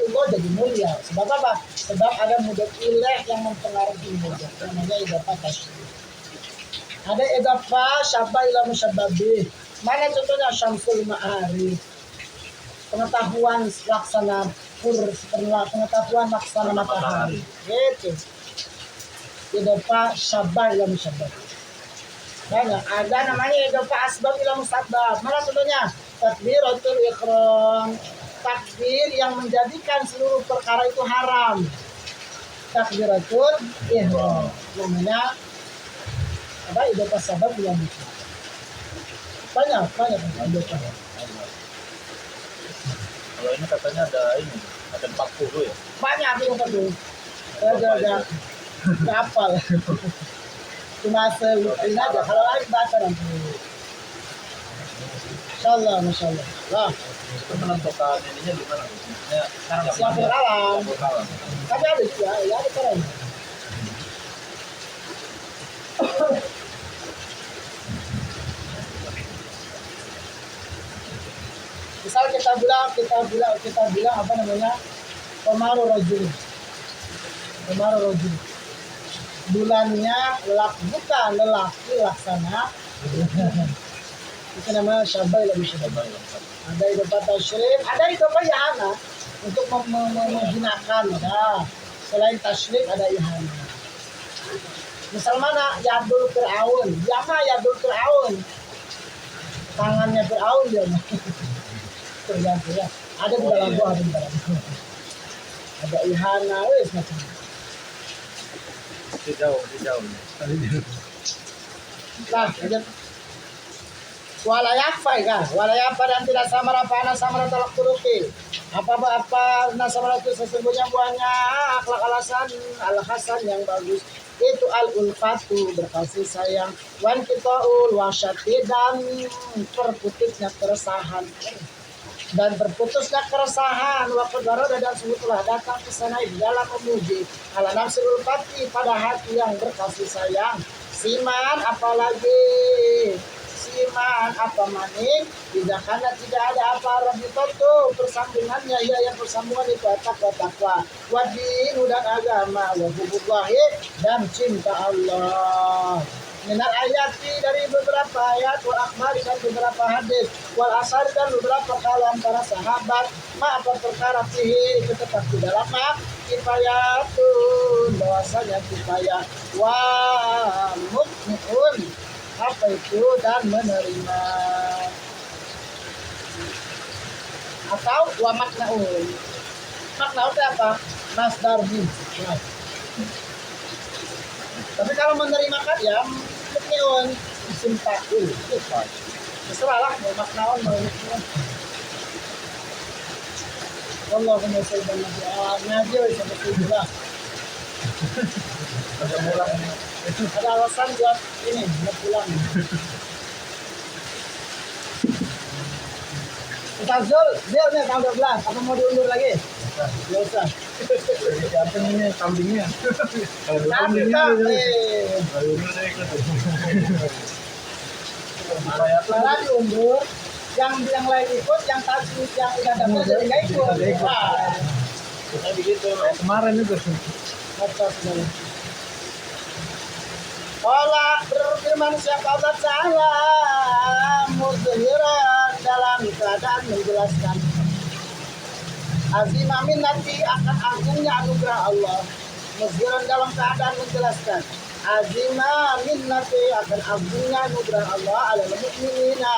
Allah jadi mulia. Sebab apa? Sebab ada mudhof ilaih yang mempengaruhi mudhof, namanya idhofah tasyrif. Ada idhofah syabbah ila musyabbabih. Mana contohnya? Syamsul ma'arif, pengetahuan laksana pengetahuan laksana matahari. Gitu. Idhofah syabbah ila musyabbabih. Banyak. Ada namanya idhofah asbab ila musabbab. Mana contohnya? Takbiratul ihram, takbir yang menjadikan seluruh perkara itu haram. Takbiratul ihram namanya apa? Idhofah sabab yang banyak idhofah. Kalau ini katanya ada 40 ya. Banyak idhofah tuh. Ada hafal. Cuma ini aja. Kalau lain baca nanti. Masya Allah. Lah, Itu menentukan ininya gimana? Ya, sekarang nggak siapa kalah? kalah. Tapi ada juga, ya ada keren. Misal kita bilang apa namanya? Komaru rajul. Bulannya bukan lelaki laksana. Itu namanya syabbah ila musyabbabah. Ada idhofah tasyrif, ada idhofah ihana untuk menghinakan. Nah, selain tasyrif ada ihana. Misal mana? Yadul Fir'aun. Dia mah Yadul Fir'aun. Tangannya Fir'aun dia mah. Tergantung ya. Ada di dalam gua, ada di dalam gua. Ada ihana, wes macam. Jauh. Nah, ada walayakfa dan tidak samara talak turuki. Apa nasamara itu sesungguhnya buahnya akhlak al-hasan yang bagus. Itu al-ulfatu berkasih sayang, wan qita'ul wasyati dan berputusnya keresahan. Waktu darada dan sungguh telah datang ke sana di dalam memuji ala nafsul ulfati pada hati yang berkasih sayang. Siman apa maning tidak karena tidak ada apa rabitotu persambungannya yang persambungan itu takwa wadin dan agama wa hubullahi dan cinta Allah. Minal ayati dari beberapa ayat, wal akhbari dan beberapa hadis, wal asari dan beberapa kalam para sahabat, apa perkara fihi itu tetap di dalam kifayatun bahwasanya kifayah wa mutmi'un apa itu dan menerima atau wa maknaun. Maknaun itu apa? Masdar min. Tapi kalau menerima kan ya mutmi'un isim fa'il. Terserahlah mau maknaun mau mutmi'un. Allahumma shalli ala Muhammad sampai 17. Ada pulang. Ada alasan buat ini mau pulang. Ustaz Zul, dia tanggal 12. Apa mau diundur lagi? Nggak usah. Siapa ini kambingnya? Kalau Kambingnya. Malah diundur. Yang lain ikut, yang udah daftar jadi nggak ikut. Kita begitu. Kemarin itu. Allah berfirman siapa Allah Ta'ala muzhiran dalam keadaan menjelaskan azimamin nanti akan agungnya anugerah Allah. Muzhiran dalam keadaan menjelaskan azimamin nanti akan agungnya anugerah Allah ala mu'minina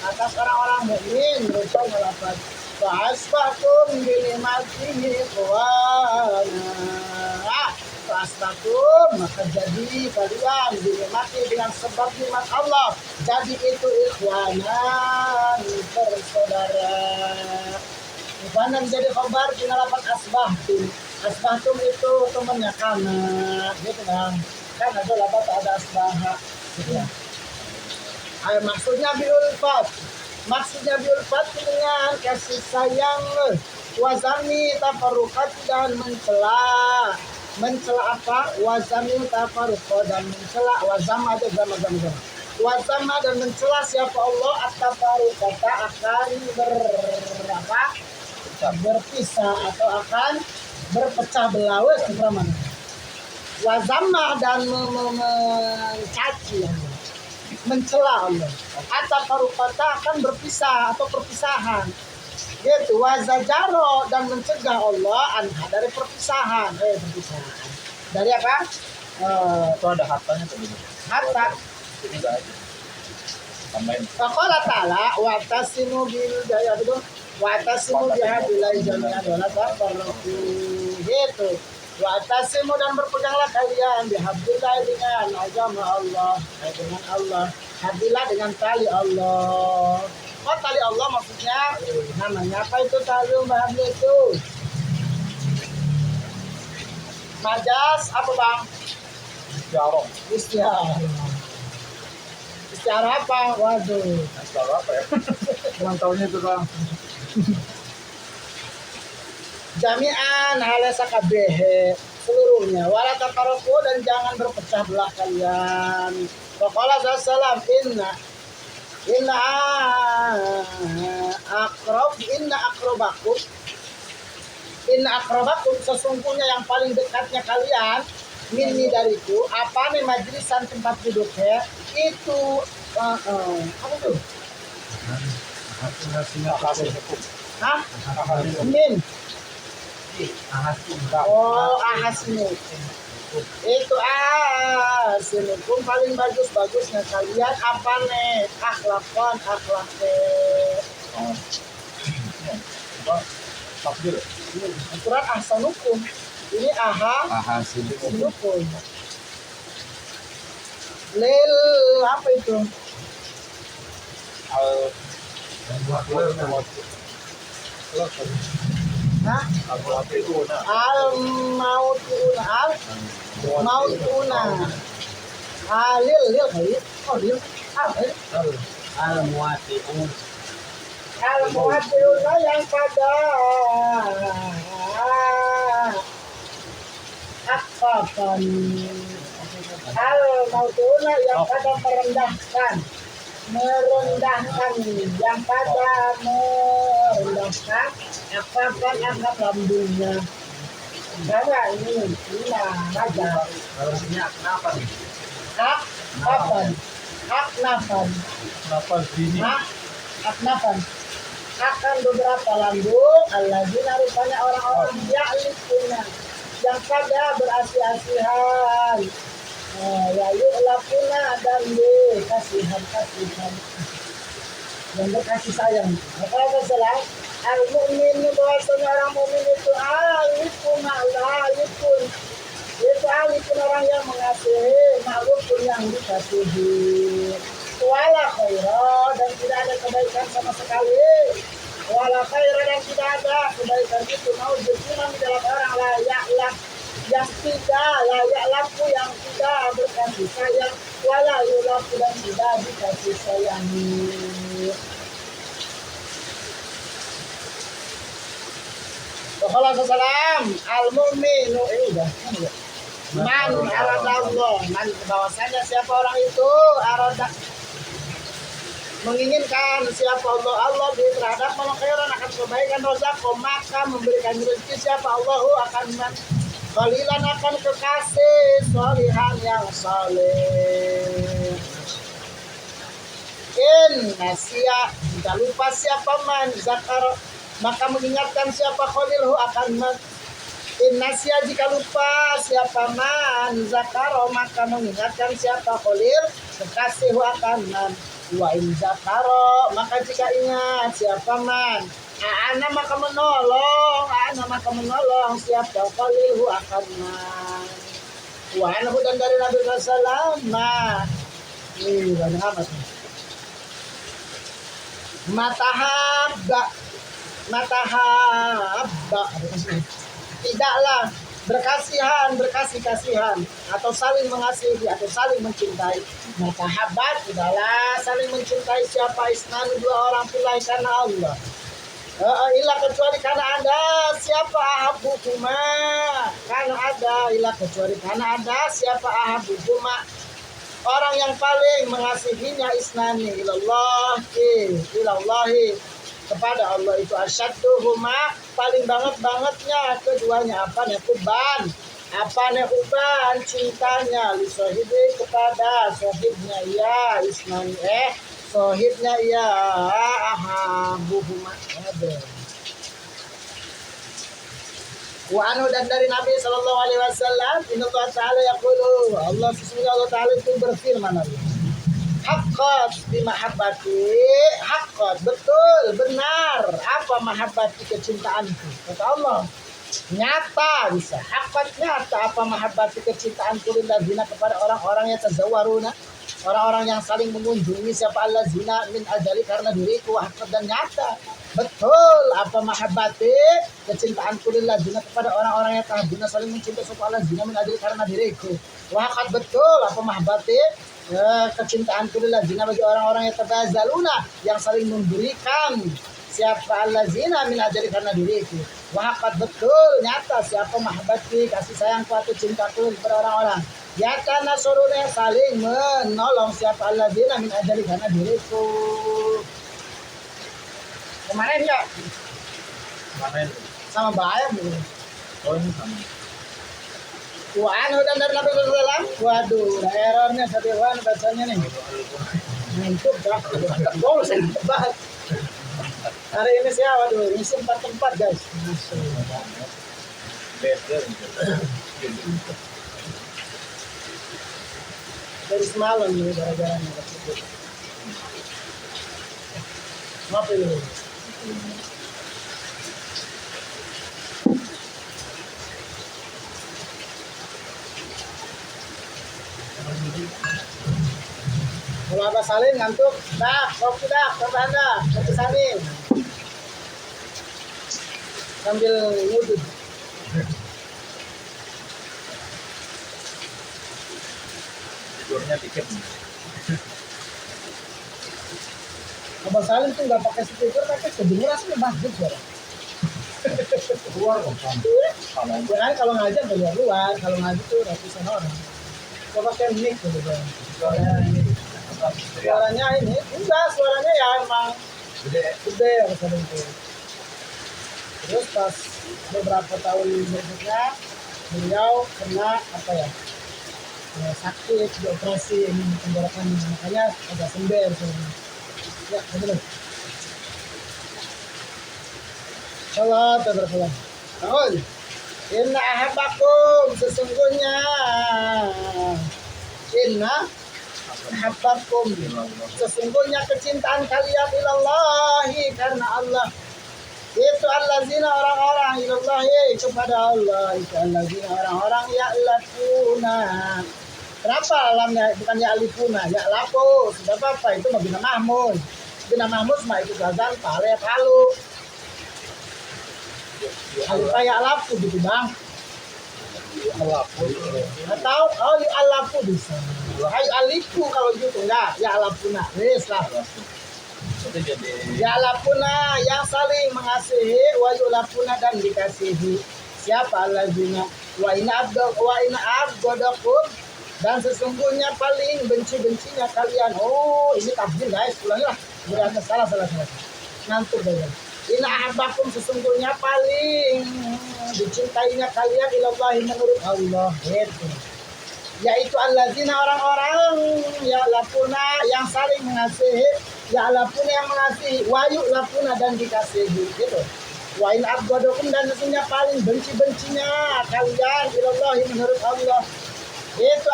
atas orang-orang mukmin. Berusaha melafaz fa'asbahtum binikmatihi ikhwana. Fa'asbahtum maka jadi kalian dinikmati dengan sebab nikmat Allah. Jadi itu ikhwanan bersaudara. Ikhwanan jadi khabar dengan lafaz asbahtum. Asbahtum itu temannya kana, gitu kan? Kan ada lafaz ada asbah. Gitu ya. Maksudnya biulfat dengan kasih sayang, wazami tafaruqat dan mencela apa? Wazami tafaruqat dan mencela wazama ada zama wazama dan mencela siapa Allah at-tafaruqata akan berapa? berpisah atau akan berpecah belah. Wes mana? Wazamah dan mencaci Allah, mencela Allah. Atau karupata akan berpisah atau perpisahan. Yaitu wazajaro dan mencegah Allah anha dari perpisahan. Perpisahan. Dari apa? Itu ada hartanya tuh. Harta. Ini enggak ada. Tambahin. Faqala ta'ala wa tasimu bil jaya itu wa tasimu bihablillah jami'an wa la tafarraqu. Gitu. Wa tasimu dan berpeganglah kalian bihablillah dengan agama Allah, dengan Allah. Hablillah dengan tali Allah. Oh, tali Allah maksudnya namanya apa itu tali hablillah itu? Majas apa bang? Jarong. Istiarah. Istiarah apa? Waduh. Istiarah apa ya? Ulang tahunnya itu bang. Jami'an halasa kabeh seluruhnya wala tafarraqu dan jangan berpecah belah kalian. Faqala sallam inna akrabakum sesungguhnya yang paling dekatnya kalian minni dariku apa nih majlisan tempat duduknya itu apa tuh? Hah? Min. Oh, ahasmu. Itu sinukum paling bagus-bagusnya kalian apa nih? Akhlaknya. Takdir. Aturan ahsanukum. Ini sinukum. Lil apa itu? Hah? Mautuna. Lil kali. Oh, lil. Al-muhatiuna yang pada akfafan. Al-mautuna yang pada merendahkan yang pada merendahkan akfafan angkat lambungnya. Karena ini aja. Harusnya kenapa nih? Aknafan. Kenapa gini? Aknafan. Akan beberapa lambung alladzina rupanya orang-orang ya'lifuna yang pada berasi-asihan ya yu'lafuna dan kasihan dan berkasih sayang. Maka salah al-mu'min bahwasanya orang mukmin itu alifun itu alifun orang yang mengasihi ma'rufun yang dikasihi wala khaira dan tidak ada kebaikan sama sekali wala khaira dan tidak ada kebaikan itu mau berguna di dalam orang layak yang tidak layak laku yang tidak berkasih sayang wala yulaku dan tidak dikasih sayangi. Kalau salam al-mu'minu ini udah man aradallah man bahwasanya siapa orang itu arada menginginkan siapa Allah terhadap khairan akan kebaikan rozaqo maka memberikan rezeki siapa Allahu akan qalilan akan kekasih sholihan yang saleh. Nasia jika lupa siapa man zakar maka mengingatkan siapa khalilhu akan nasia jika lupa siapa man zakaro maka mengingatkan siapa khalil kekasih akan man wa in zakaro maka jika ingat siapa man ana maka menolong siapa khalilhu akan man wa anhu dan dari Nabi sallallahu ini banyak amat matahabba tidaklah berkasih-kasihan atau saling mengasihi atau saling mencintai. Matahabbat tidaklah saling mencintai siapa isnan dua orang pilih karena Allah. Ilah kecuali karena ada siapa ahabukuma karena ada ilah kecuali karena ada siapa ahabukuma orang yang paling mengasihinya isnani ilallahi kepada Allah itu asyadduhuma paling bangetnya keduanya apa nih uban cintanya li sahibi kepada sahibnya ya ismani sahibnya ya ahabuhuma ada. Wa anhu dan dari Nabi sallallahu alaihi wasallam inna Allah taala yaqulu Allah sesungguhnya Allah taala itu berfirman haqqat bimahabbati haqqat betul benar apa mahabbati kecintaanku kata Allah nyata bisa haqqat nyata apa mahabbati kecintaanku lillazina kepada orang-orang yang tazawwaruna orang-orang yang saling mengunjungi siapa allazina min ajali karena diriku haqqat dan nyata betul apa mahabbati kecintaanku lillazina kepada orang-orang yang tahbuna saling mencintai siapa allazina min ajali karena diriku haqqat betul apa mahabbati kecintaanku lillazina bagi orang-orang yang tabazaluna yang saling memberikan siapa allazina min ajali karena diriku waqad betul nyata siapa mahabbati kasih sayangku atau cintaku kepada orang-orang nyata nasuruna saling menolong siapa allazina min ajali karena diriku kemarin ya Kemarin. sama bahaya bu Oh ini sama. Anu dan dari Nabi SAW waduh errornya setiwan bacanya nih ngantuk dah oh saya banget hari ini sih waduh ngisi 4 tempat guys Beda. dari semalam nih gara-gara nggak maaf ini kalau ada salin ngantuk dah kopi dah tambah dah kopi salin sambil ngudut Tidurnya dikit. Abang Salim tuh nggak pakai speaker tapi kedengeran sih bagus suara. Keluar kok kan. Ya kan kalau ngajar dari luar, kalau ngaji tuh ratusan orang. Coba pakai mic gitu kan. Suaranya ini enggak, suaranya ya emang gede harus ada itu. Terus pas beberapa tahun berikutnya beliau kena apa ya? Sakit dioperasi ini tenggorokan makanya agak sember suaranya. Ya, betul. Salat berpulang. Tahun. Inna ahabbakum sesungguhnya. Inna ahabbakum sesungguhnya kecintaan kalian ilallahi karena Allah. Itu allazina orang-orang ilallahi kepada Allah. Itu allazina orang-orang ya'lafuna. Kenapa alamnya bukan ya'lifuna, ya'lafu? Sudah apa itu Bina Mahmud. Bina Mahmud mah itu gazan pale palu. Alif ya'lafu gitu bang. Atau ya'lafu bisa. Alifu kalau gitu enggak, ya'lafuna. Wis lah. Itu jadi Ya'lafuna yang saling mengasihi wa yu'lafuna dan dikasihi. Siapa allazina wa ina abdakum dan sesungguhnya paling benci-bencinya kalian. Oh, ini tafsir guys, ulangi lah. Berarti salah. Ngantuk guys. Inna ahabbakum sesungguhnya paling dicintainya kalian ilallahi menurut Allah. Itu. Yaitu allazina orang-orang ya'lafuna yang saling mengasihi, ya'lafuna yang mengasihi, wa yu'lafuna dan dikasihi. Gitu. Wa in abdakum dan sesungguhnya paling benci-bencinya kalian ilallahi menurut Allah. Itu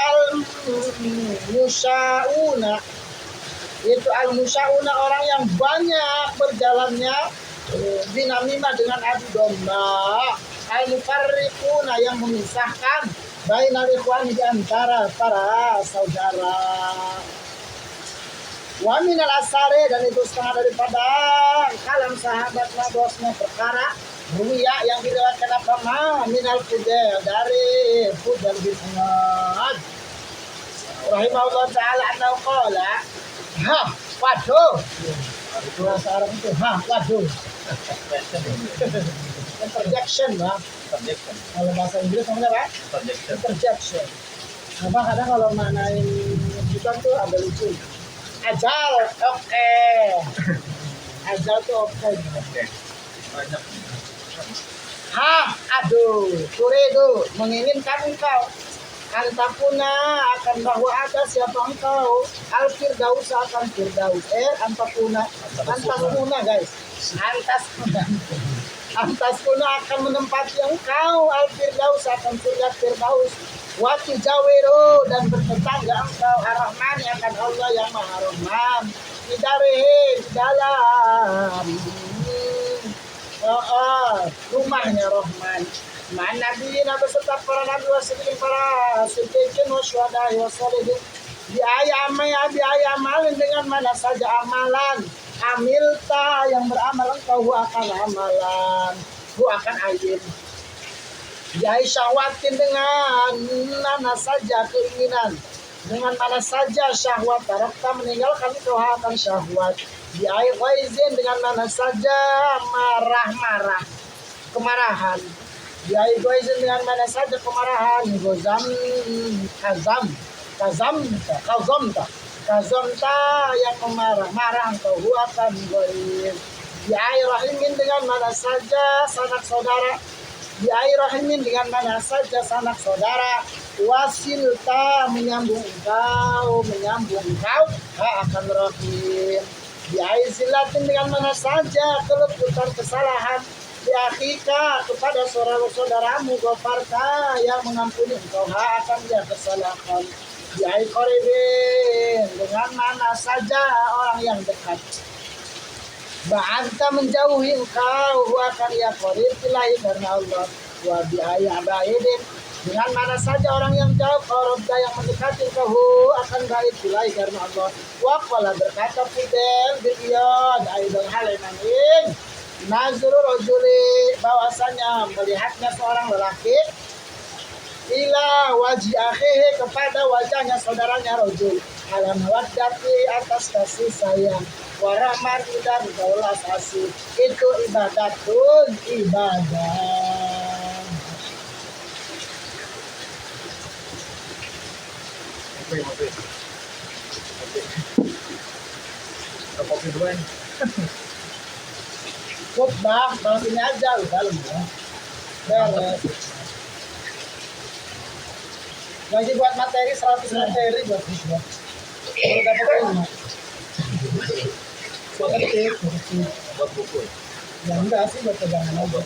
al-musyauna orang yang banyak berjalannya dinamima dengan adu domba al-mufarriquna yang memisahkan bainal ikhwani di antara para saudara wa minal asari dan itu setengah daripada kalam sahabat bosnya perkara Ruya yang diriwayatkan apa minal Fudail dari Fudail bin Iyad rahimahullah ta'ala annahu qala waduh itu bahasa Arab itu waduh interjection lah kalau bahasa Inggris namanya apa? Interjection apa kadang kalau maknain kita tuh agak lucu ajal oke Ajal tuh oke. Oke. Banyak. Aduh, turidu menginginkan engkau antapuna akan bahwa ada siapa engkau al firdaus akan firdaus antapuna guys antaspuna akan menempati engkau al firdaus akan surga firdaus waktu jawiru dan bertetangga engkau ar-Rahman akan Allah yang maha Rahman di dalam rumahnya Rahman ma'an nabiyina beserta para nabi wasiddiqin para siddiqin wasyuhada'i wassalihin biaya amalin dengan mana saja amalan amilta yang beramal engkau akan amalan akan ayat biaya syahwatin dengan mana saja keinginan dengan mana saja syahwat tarakta meninggalkan engkau akan syahwat biaya ghaizin dengan mana saja marah kemarahan biaya ghaizin dengan mana saja kemarahan kazamta yang marah engkau akan ghaiz biaya rahimin dengan mana saja sanak saudara biaya rahimin dengan mana saja sanak saudara wasilta menyambung engkau akan rahim biaya zilatin dengan mana saja keleputan kesalahan diakhika kepada saudaramu gofarta yang mengampuni engkau akan dia kesalahan biaya koribin dengan mana saja orang yang dekat ba'anta menjauhi engkau akan ya korib ilahi karena Allah wa biaya abaidin dengan mana saja orang yang jauh korobda yang mendekati engkau akan baik ilahi karena Allah waqala berkata Fidel bin Iyad aidul halimanin nazru rajuli bahwasanya melihatnya seorang lelaki ila wajhi akhihi kepada wajahnya saudaranya rajul ala mawaddati atas kasih sayang warahmat dan kaulas asih itu ibadah Kopi dulu ini. khutbah malam ini aja udah ya beres lagi buat materi 100 materi buat khutbah kalau dapat ilmu Buat buku. ya enggak sih buat pegangan aja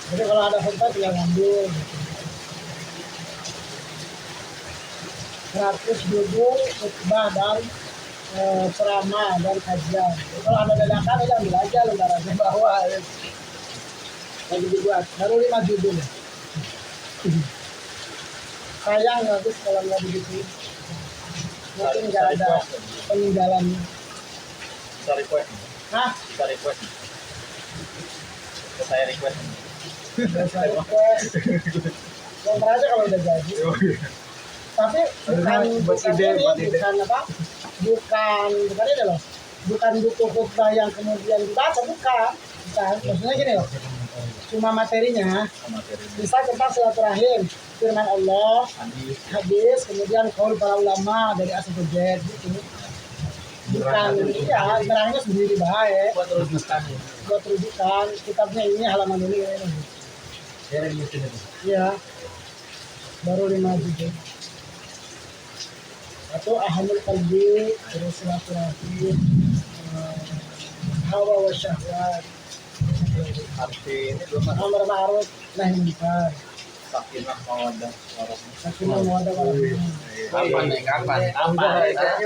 jadi kalau ada khutbah tinggal ngambil gitu. 100 duduk khutbah dan ceramah dan kajian. Kalau ada dadakan aja ambil aja lembarannya bawah. Lagi dibuat baru 5 judul. Sayang habis kalau nggak begitu. Mungkin nggak ada peninggalannya. Bisa request. Bisa request. Saya request. Bisa request. Kontrak aja kalau udah jadi. Tapi bukan ini loh, bukan buku khutbah yang kemudian dibaca, bukan, maksudnya gini loh, cuma materinya, bisa tentang silaturahim, firman Allah, hadis, kemudian qaul para ulama dari asal Z gitu, bukan, ya, nerangnya sendiri baik, buat rujukan, kitabnya ini halaman ini, ya, baru 5 judul. Atau ahamul qalbi terus silaturahim hawa wa syahwat Arti ini belum ada. amar ma'ruf nahi munkar Sakinah mawaddah warahmah. sakinah mawaddah warahmah Kapan nih? Kapan? Ini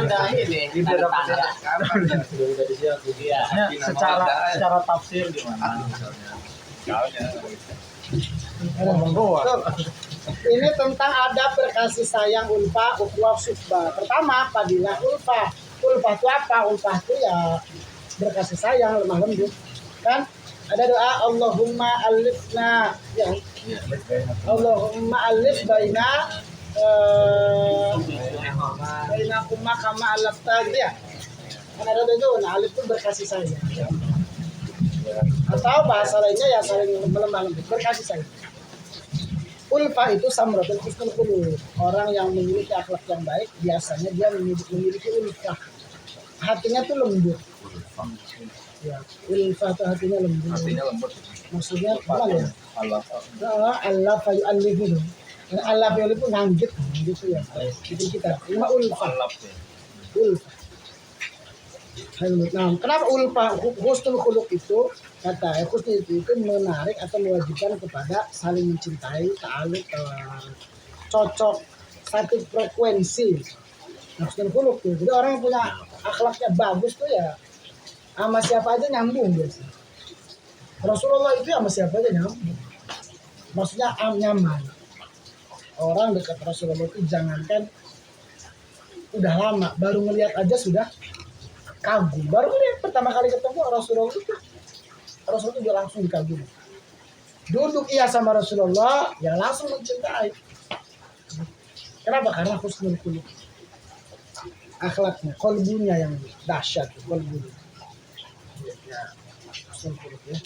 udah ini. Udah dapat kapan? Sudah disiap. Iya. Secara tafsir gimana misalnya? ini tentang adab berkasih sayang ulfa ukhuwah suhbah. Pertama, fadilah ulfa. Ulfa itu apa? Ulfa itu ya berkasih sayang, lemah lembut. Kan? Ada doa Allahumma alifna ya. Allahumma alif baina kumma kama alafta gitu ya. Kan ada itu, nah alif itu berkasih sayang. Atau bahasa lainnya ya saling melemah lembut, berkasih sayang. Ulfa itu samratul husnul khuluq. Orang yang memiliki akhlak yang baik biasanya dia memiliki ulfa. hatinya tuh lembut. Ya, ulfa tuh hatinya lembut. Artinya lembut. Maksudnya gimana ya? Allah. Allah fayu alif itu. Karena Allah fayu alif itu nganggit gitu ya. Itu kita. Ini ulfa. Allah ya. Ulfa. Nah, kenapa ulfa husnul khuluq itu kata husnul itu menarik atau mewajibkan kepada saling mencintai, ta'aluk, cocok satu frekuensi. Nah, husnul khuluq tuh. Jadi orang yang punya akhlaknya bagus tuh ya sama siapa aja nyambung biasa. Rasulullah itu sama siapa aja nyambung. Maksudnya nyaman. Orang dekat Rasulullah itu jangankan udah lama, baru ngelihat aja sudah kagum. Baru ngelihat pertama kali ketemu Rasulullah itu dia langsung dikagumi. Duduk iya sama Rasulullah, ya langsung mencintai. Kenapa? Karena husnul khuluq. Akhlaknya, kolbunya yang dahsyat, kolbunya. Ya, husnul khuluq ya.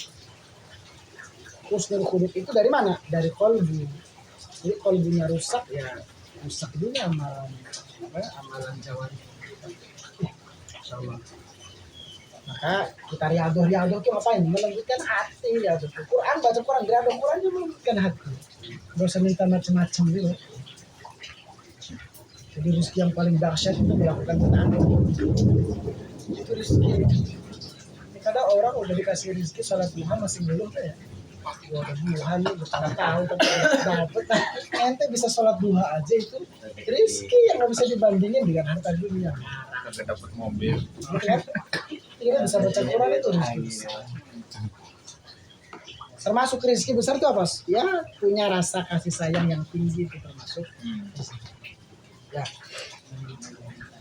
Husnul khuluq itu dari mana? Dari kolbu. Jadi kolbunya rusak ya rusak juga amalan jawab. Insyaallah. Maka kita riadoh itu ngapain? Melembutkan hati ya. Quran, baca Quran, riadoh Quran itu melembutkan hati. Gak usah minta macam-macam gitu. Jadi rezeki yang paling dahsyat itu melakukan taat. Itu rezeki. Ini kadang orang udah dikasih rezeki salat duha masih belum ya. Wah, duha nih udah tahu tapi dapat. Ente bisa salat duha aja itu rezeki yang nggak bisa dibandingin dengan harta dunia. Kagak dapat mobil. Kan? Kita bisa baca Quran itu rezeki besar. Termasuk rezeki besar itu apa? Ya punya rasa kasih sayang yang tinggi itu termasuk. Ya.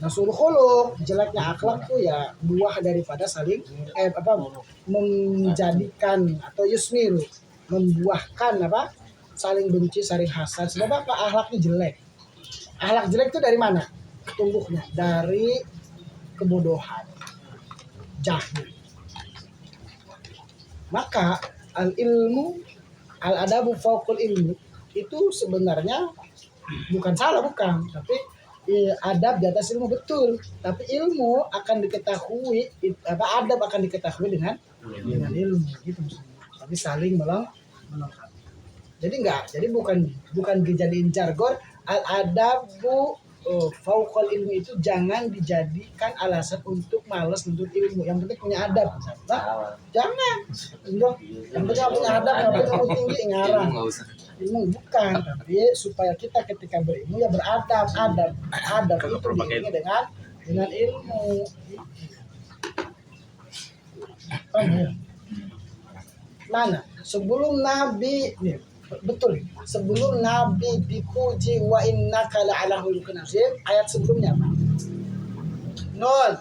Nasuhul khuluq, jeleknya akhlak tuh ya buah daripada saling menjadikan atau yusmiru membuahkan apa? Saling benci, saling hasad. Sebab apa? Akhlaknya jelek. Akhlak jelek itu dari mana? Tumbuhnya dari kebodohan, jahil. Maka al-ilmu, al-adabu fauqul ilmu itu sebenarnya bukan salah, bukan. Tapi adab di atas ilmu betul. Tapi ilmu akan diketahui, adab akan diketahui dengan ilmu gitu maksudnya. Tapi saling melengkapi. Jadi bukan dijadiin jargon al-adabu fauqal ilmu itu jangan dijadikan alasan untuk malas nuntut ilmu. Yang penting punya adab. Nah, jangan. Yang penting punya adab, yang penting ilmu tinggi ngarang. Ilmu bukan, tapi supaya kita ketika berilmu ya beradab, adab itu diiringi dengan ilmu. Mana? Sebelum Nabi nih, betul. Sebelum Nabi dipuji wa innaka la'ala khuluqin azim, ayat sebelumnya apa? Nun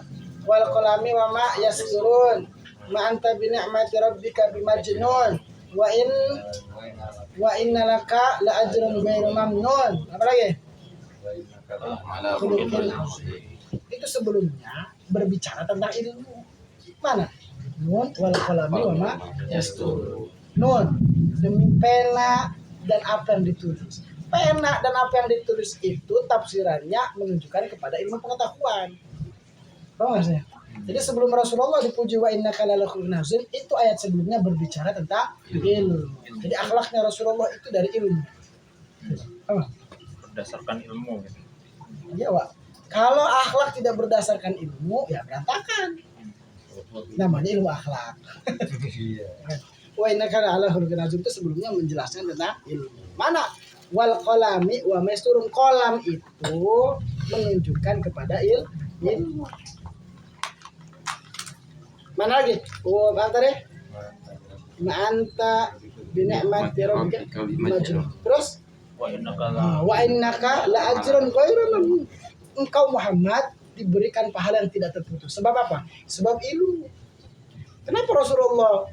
wal qalami wa ma yasturun ma anta bi ni'mati rabbika bimajnun wa inna laka la ajrun ghairu mamnun. Apa lagi? Khuluqin azim. Itu sebelumnya berbicara tentang ilmu. Mana? Nun wal qalami wa ma yasturun. Nun demi pena dan apa yang ditulis. Pena dan apa yang ditulis itu tafsirannya menunjukkan kepada ilmu pengetahuan. Tahu nggak sih? Jadi sebelum Rasulullah dipuji wa innaka la'ala khuluqin azim, itu ayat sebelumnya berbicara tentang ilmu. Jadi akhlaknya Rasulullah itu dari ilmu. Berdasarkan ilmu gitu. Iya, Wak. Kalau akhlak tidak berdasarkan ilmu, ya berantakan. Namanya ilmu akhlak. Wa innaka la'ala khuluqin azim itu sebelumnya menjelaskan tentang ilmu. Mana? Wal qalami wa masturun, kolam itu menunjukkan kepada ilmu. Mana lagi? Oh, apa tadi? Ma'anta binikmati rabbika majnun. Terus wa innaka la ajrun ghairu mamnun. Engkau Muhammad diberikan pahala yang tidak terputus. Sebab apa? Sebab ilmu. Kenapa Rasulullah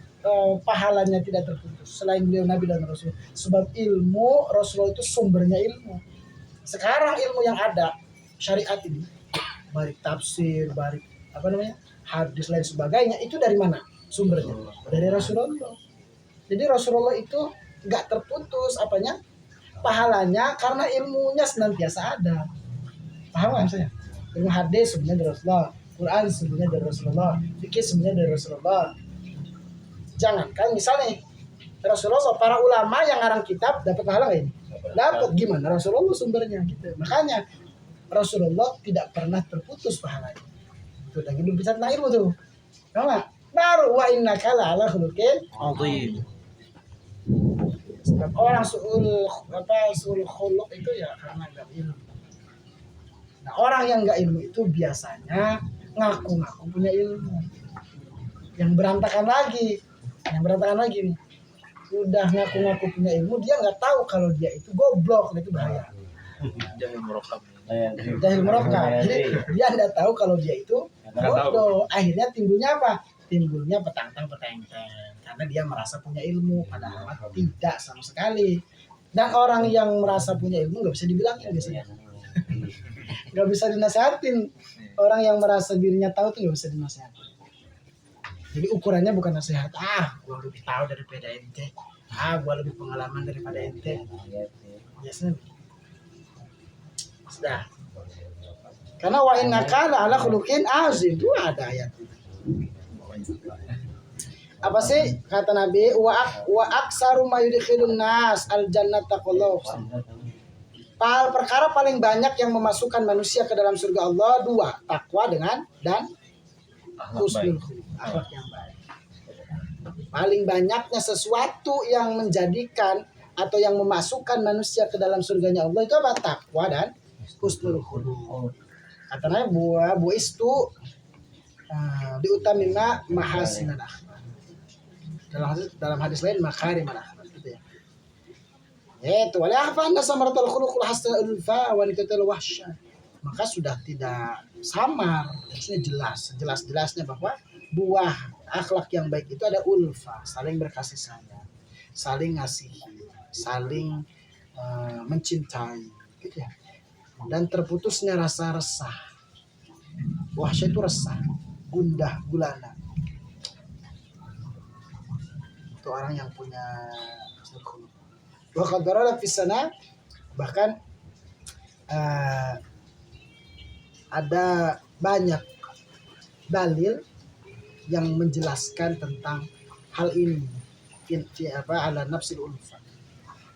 pahalanya tidak terputus selain beliau Nabi dan Rasul? Sebab ilmu, Rasulullah itu sumbernya ilmu. Sekarang ilmu yang ada syariat ini, baik tafsir, baik hadis lain sebagainya, itu dari mana sumbernya? Dari Rasulullah. Jadi Rasulullah itu nggak terputus pahalanya karena ilmunya senantiasa ada. Paham nggak saya? Ilmu hadis sebenarnya dari Rasulullah, Quran sumbernya dari Rasulullah, fikih sumbernya dari Rasulullah. Jangan kan misalnya Rasulullah, para ulama yang ngarang kitab dapat pahala nggak ini? Dapat. Gimana Rasulullah sumbernya gitu. Makanya Rasulullah tidak pernah terputus pahalanya. Itu lagi belum bisa tentang ilmu tuh. Tahu nggak? Baru wa innaka la'ala khuluqin Azim. sebab orang suul khuluq itu ya karena nggak ilmu. Nah, orang yang nggak ilmu itu biasanya ngaku-ngaku punya ilmu. Yang berantakan lagi nih. Udah ngaku-ngaku punya ilmu, dia nggak tahu kalau dia itu goblok, itu bahaya. Jangan merokap. Jahil merokat. Jadi dia nggak tahu kalau dia itu bodoh. Akhirnya timbulnya apa? Timbulnya petang-peteng. Karena dia merasa punya ilmu, padahal tidak sama sekali. Dan orang yang merasa punya ilmu nggak bisa dibilangin biasanya. Nggak bisa dinasehatin. Orang yang merasa dirinya tahu tuh nggak bisa dinasehatin. Jadi ukurannya bukan nasihat. Gua lebih tahu daripada ente. Gua lebih pengalaman daripada ente. Biasanya. Sudah. Karena wa innaka la'ala khuluqin azim, itu ada ayat. Apa sih kata Nabi? Wa aksaru ma yudkhilun nas al jannata qallahu. Perkara paling banyak yang memasukkan manusia ke dalam surga Allah dua, takwa dan husnul khuluq, akhlak yang baik. Paling banyaknya sesuatu yang menjadikan atau yang memasukkan manusia ke dalam surganya Allah itu apa? Takwa dan husnul khuluq. Katanya bu istu diutamina mahasinal akhlak. Dalam hadis lain makarimul akhlak gitu ya. Itu wala afa anna samaratul khuluqul hasanul fa wa nikatul wahsya. Maka sudah tidak samar, harusnya jelas-jelasnya bahwa buah akhlak yang baik itu ada ulfa, saling berkasih sayang, saling ngasihi, saling mencintai, gitu ya. Dan terputusnya rasa resah. Wahsya itu resah, gundah gulana. Itu orang yang punya wa qad darala fi sana, bahkan ada banyak dalil yang menjelaskan tentang hal ini ala nafsil ulfa,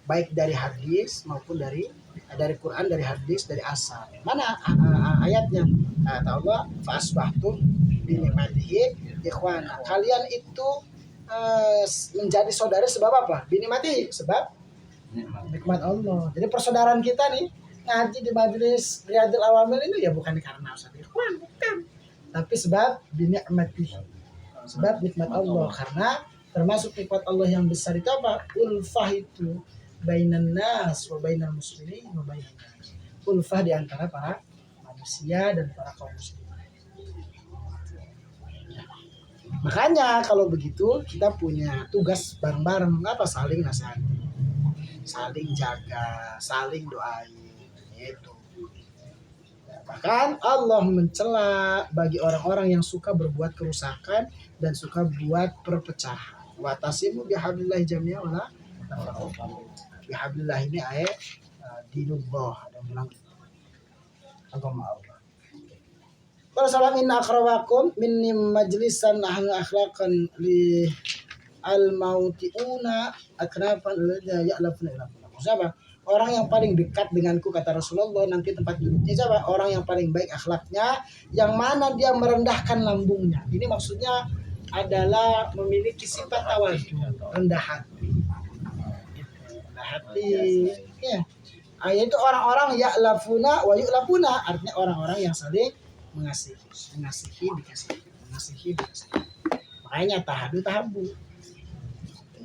baik dari hadis maupun dari Quran, dari hadis, dari asar. Mana ayatnya? Kata Allah, fa asbahtum bi ni'matihi ikhwana. Kalian itu menjadi saudara sebab apa? Bi ni'matihi, sebab nikmat Allah. Jadi persaudaraan kita nih ngaji di majelis Riyadul Awamil ini ya bukan karena Ustaz Ikhwan, bukan. Tapi sebab binikmati. Sebab nikmat Allah, karena termasuk nikmat Allah yang besar itu apa? Ulfah itu bainan nas wa bainal muslimin wa bainan nas. Ulfah di antara para manusia dan para kaum muslimin. Makanya kalau begitu kita punya tugas bareng-bareng, apa? Saling nasihati, saling jaga, saling doain. Itu. Bahkan Allah mencela bagi orang-orang yang suka berbuat kerusakan dan suka buat perpecahan. Wa tasimu bihablillah jami'a wala tafarraqu. Bihablillah ini ayat dinullah, ada bilang agama Allah. Qala salam inna akrawakum minni majlisan nahnu akhlaqan li al-mautiuna akrafan alladhi ya'lafuna ila. Siapa? Orang yang paling dekat denganku, kata Rasulullah, nanti tempat duduknya siapa? Orang yang paling baik akhlaknya, yang mana dia merendahkan lambungnya. Ini maksudnya adalah memiliki sifat tawadhu, rendah hati. Rendah hati. Ya. Itu orang-orang ya'lafuna wa yu'lafuna, artinya orang-orang yang saling mengasihi, dikasihi. Makanya tahabu.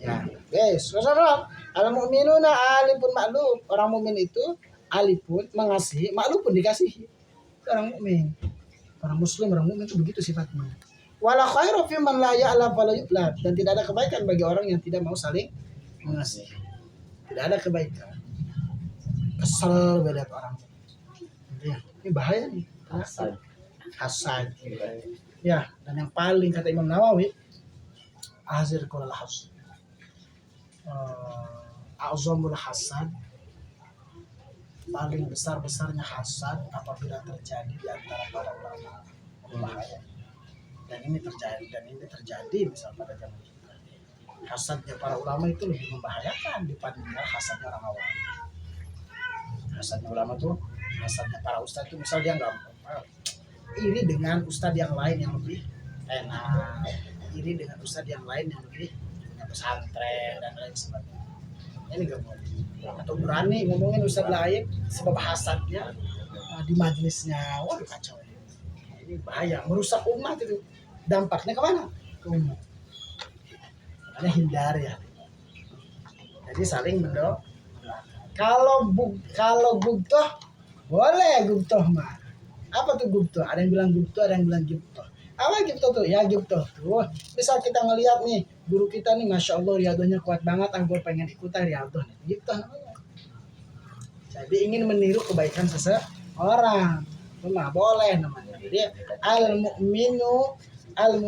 Ya, guys, Rasulullah al-mu'minuna alipun ma'lum. Orang mukmin itu alipun mengasihi, ma'lum pun dikasihi. Orang mukmin. Orang muslim, orang mukmin itu begitu sifatnya. Wala khairu fi man la ya'laf wa la yu'laf. Dan tidak ada kebaikan bagi orang yang tidak mau saling mengasihi. Tidak ada kebaikan. Kesel beda orang. Ya, ini bahaya nih. Hasad. Ya, dan yang paling kata Imam Nawawi, azir kullal hasad. A'zamul hasad, paling besar-besarnya hasad apabila terjadi di antara para ulama. bahaya. Dan ini terjadi misal pada zaman kita. Hasadnya para ulama itu lebih membahayakan dibandingkan hasadnya orang awam. Hasadnya ulama tuh, hasadnya para ustadz itu misal dia nggak iri dengan ustadz yang lain yang lebih enak, iri dengan ustadz yang lain yang lebih punya pesantren dan lain sebagainya. Ini nggak boleh. Atau berani ngomongin ustadz lain sebab hasadnya di majelisnya, waduh kacau ya. Ini bahaya, merusak umat itu. Dampaknya kemana? Ke umat. Makanya hindari ya. Jadi saling mendoakan. Kalau gubtoh boleh gubtoh mah. Apa tuh gubtoh? Ada yang bilang gubtoh, ada yang bilang gubtoh. Apa gubtoh tuh? Ya gubtoh tuh. Bisa kita ngelihat nih guru kita nih, masya Allah riadohnya kuat banget. Aku pengen ikutan riadoh nih. Gubtoh namanya. Jadi ingin meniru kebaikan seseorang, cuma boleh namanya. Jadi al mu'minu al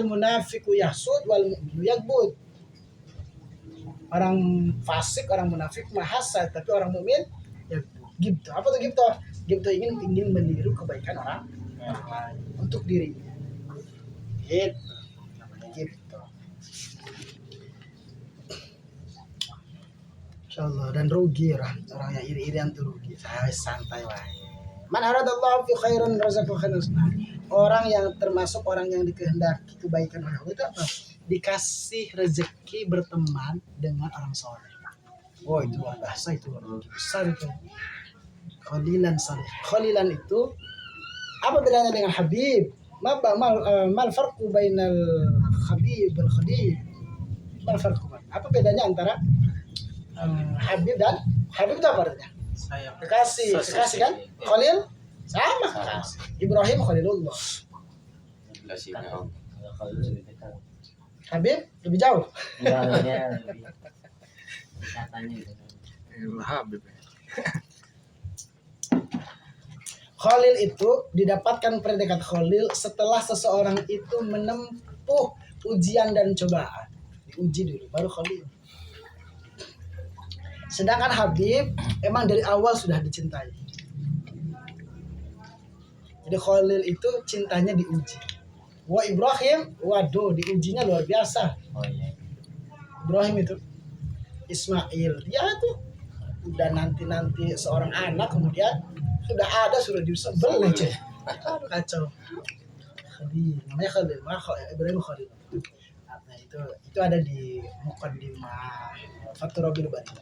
munafiku yahsud wal mu'minu yagbud. Orang fasik, orang munafik mahasad, tapi orang mukmin ya gitu. Apa tuh gitu? Gitu ingin meniru kebaikan orang lain untuk dirinya. Gitu. Namanya gitu. Insyaallah, dan rugi orang yang iri-irian tuh rugi. Saya santai wae. Man aradallahu fi khairan razaqahu khairan. Orang yang termasuk orang yang dikehendaki kebaikan oleh Allah itu apa? Dikasih rezeki berteman dengan orang soleh. Oh itu luar biasa, itu rezeki besar itu. Khalilan salih. Khalilan itu apa bedanya dengan Habib? Mal farqu bainal Habib wal Khalil? Mal farqu? Apa bedanya antara Habib dan Habib itu apa artinya? Saya Kekasih kan? Khalil sama kekasih. Ibrahim Khalilullah. Habib lebih jauh. Habib. Khalil itu didapatkan predikat Khalil setelah seseorang itu menempuh ujian dan cobaan. Diuji dulu baru Khalil. Sedangkan Habib emang dari awal sudah dicintai. Jadi Khalil itu cintanya diuji. Wah Ibrahim, waduh diujinya luar biasa. Oh iya. Ibrahim itu Ismail, dia tuh udah nanti seorang anak, kemudian sudah disembelih aja. Aduh kacau. Khalil, namanya Khalil, Ibrahim Khalil. Nah itu ada di Muqaddimah Fathur Rabbil Bari.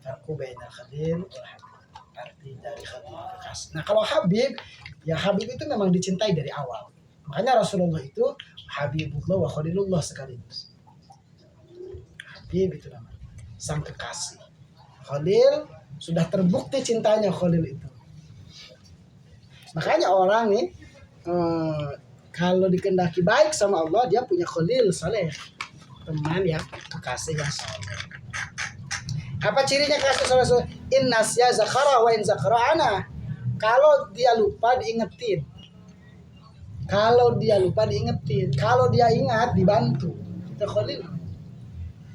Farqu bainal Khalil wal Habib. Arti dari Khalil kekasih. Nah kalau Habib, ya Habib itu memang dicintai dari awal. Makanya Rasulullah itu Habibullah wa Khalilullah sekaligus. Habib itu namanya, sang kekasih. Khalil sudah terbukti cintanya Khalil itu. Makanya orang nih kalau dikehendaki baik sama Allah, dia punya Khalil saleh, teman yang kekasih yang saleh. Apa cirinya kekasih saleh? In nasya zakara wa in zakara ana. Kalau dia lupa diingetin. Kalau dia ingat dibantu. Itu Khalil.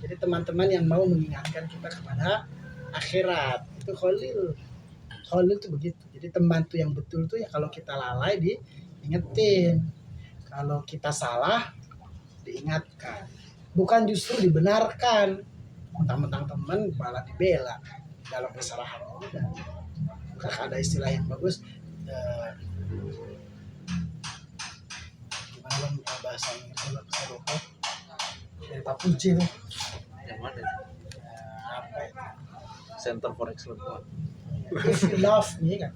Jadi teman-teman yang mau mengingatkan kita kepada akhirat, itu Khalil. Khalil itu begitu. Jadi teman tuh yang betul tuh ya kalau kita lalai diingetin. Kalau kita salah diingatkan. Bukan justru dibenarkan. Mentang-mentang teman malah dibela dalam kesalahan. Udah. Ada istilah yang bagus. Gimana bahasa Inggris saya lupa. Dari Pak Puji tuh. Yang mana? Apa itu? Center for Excellence. If you love me, kan?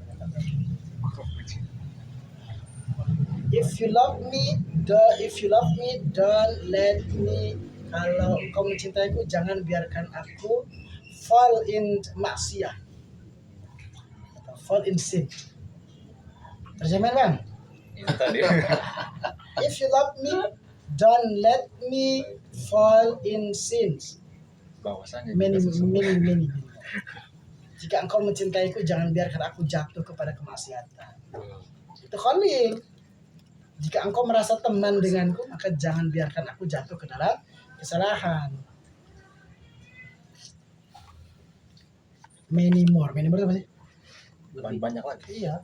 If you love me, don't let me. Kalau kau mencintaiku, jangan biarkan aku fall in maksiat, fall in sin. Terjemahan bang? Itu tadi. If you love me, don't let me fall in sins. Bahwasanya Many. Jika engkau mencintaiku, jangan biarkan aku jatuh kepada kemaksiatan. Itu Khalil. Jika engkau merasa teman denganku, maka jangan biarkan aku jatuh ke dalam kesalahan. Many more itu apa sih? banyak lagi. Iya.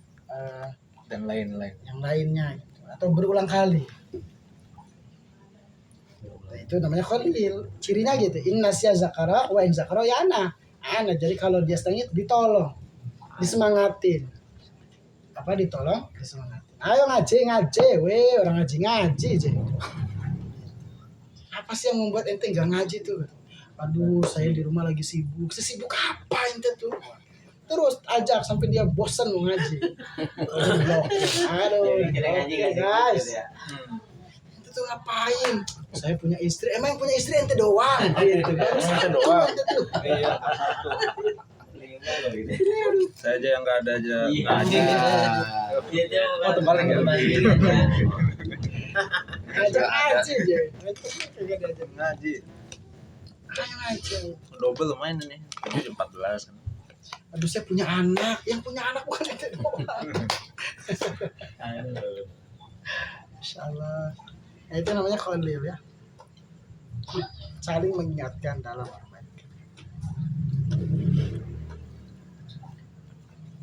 dan lain-lain. yang lainnya gitu. Atau berulang kali. Nah, itu namanya khalil. Cirinya gitu. In nasya zakara wa in zakara ya ana. Ana. Jadi kalau dia setengah ditolong, disemangatin. Apa ditolong? Disemangatin. Ayo ngaji, weh orang ngaji je. Apa sih yang membuat ente nggak ngaji tuh? Aduh, saya di rumah lagi sibuk. Sesibuk apa ente tuh? Terus ajak sampai dia bosan mau ngaji. Aduh, guys. Itu tuh ngapain? Saya punya istri. Emang yang punya istri ente doang. Gitu kan? Ente doang. Ente tuh. Iya. Saya aja yang nggak ada aja ngaji. Oh, terbalik ya. Ajak ngaji aja. Ngaji. Ayo ngaji. Double lumayan ini. Ini 14 kan. Aduh, saya punya anak. Yang punya anak bukan ente doang. Masya Allah. Nah, itu namanya khalil ya. Saling mengingatkan dalam kebaikan.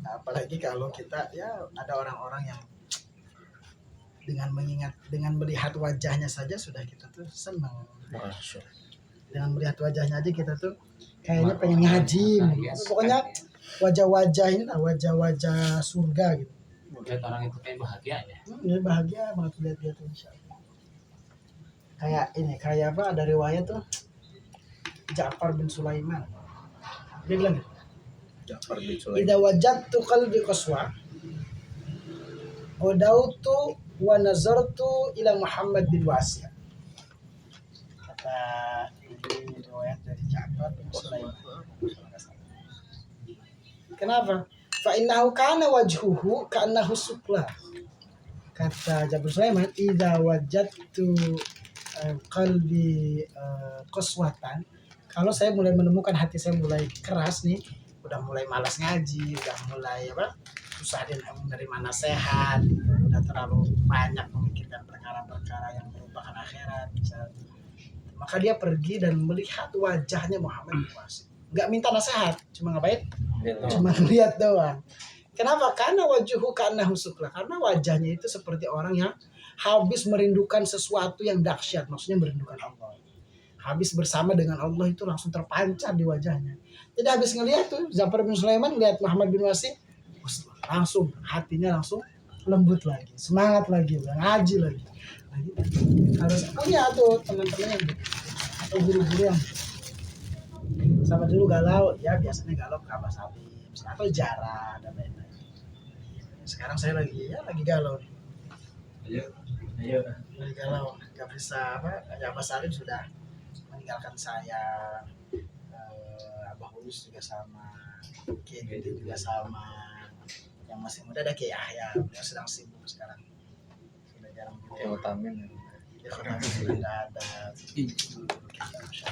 Apalagi kalau kita ya ada orang-orang yang dengan melihat wajahnya saja sudah kita tuh senang. Dengan melihat wajahnya aja kita tuh kayaknya pengen ngaji. Pokoknya wajah-wajah ini lah, wajah-wajah surga gitu. Lihat orang itu kayak bahagia ya. Ya bahagia banget lihat dia tuh insya Allah. Kayak apa ada riwayat tuh Ja'far bin Sulaiman. Dia bilang, Ja'far bin Sulaiman. "Idza wajadtu qalbi qaswa, qadautu wa nazartu ila Muhammad bin Wasi'." Kata ini riwayat dari Ja'far bin Sulaiman. Kenapa? Fa innahu kana wajhuhu ka'annahu sukla. Kata Ja'far bin Sulaiman, "Idza wajadtu qalbi qaswatan." Kalau saya mulai menemukan hati saya mulai keras nih, udah mulai malas ngaji, udah mulai susah dan menerima nasihat, udah terlalu banyak memikirkan perkara-perkara yang merupakan akhirat, misalnya. Maka dia pergi dan melihat wajahnya Muhammad bin Wasi'. Nggak minta nasihat, cuma ngapain? Cuma lihat doang. Kenapa? Karena wajuhu ka'annahu sukla. Karena wajahnya itu seperti orang yang habis merindukan sesuatu yang dahsyat, maksudnya merindukan Allah. Habis bersama dengan Allah itu langsung terpancar di wajahnya. Jadi habis ngelihat tuh Ja'far bin Sulaiman lihat Muhammad bin Wasi', langsung hatinya langsung lembut lagi, semangat lagi, ngaji lagi. Harus punya tuh teman-teman yang atau guru-guru yang sama dulu galau, ya biasanya galau ke Abah Salim atau Jara dan lain-lain. Sekarang saya lagi galau nih. Ayo. Lagi galau, nggak bisa ya Abah Salim sudah meninggalkan saya, Abah Ulus juga sama, Kiai juga sama, yang masih muda ada Kiai Yahya, beliau sedang sibuk sekarang, sudah jarang Ya utamin. ya karena sudah nggak ada.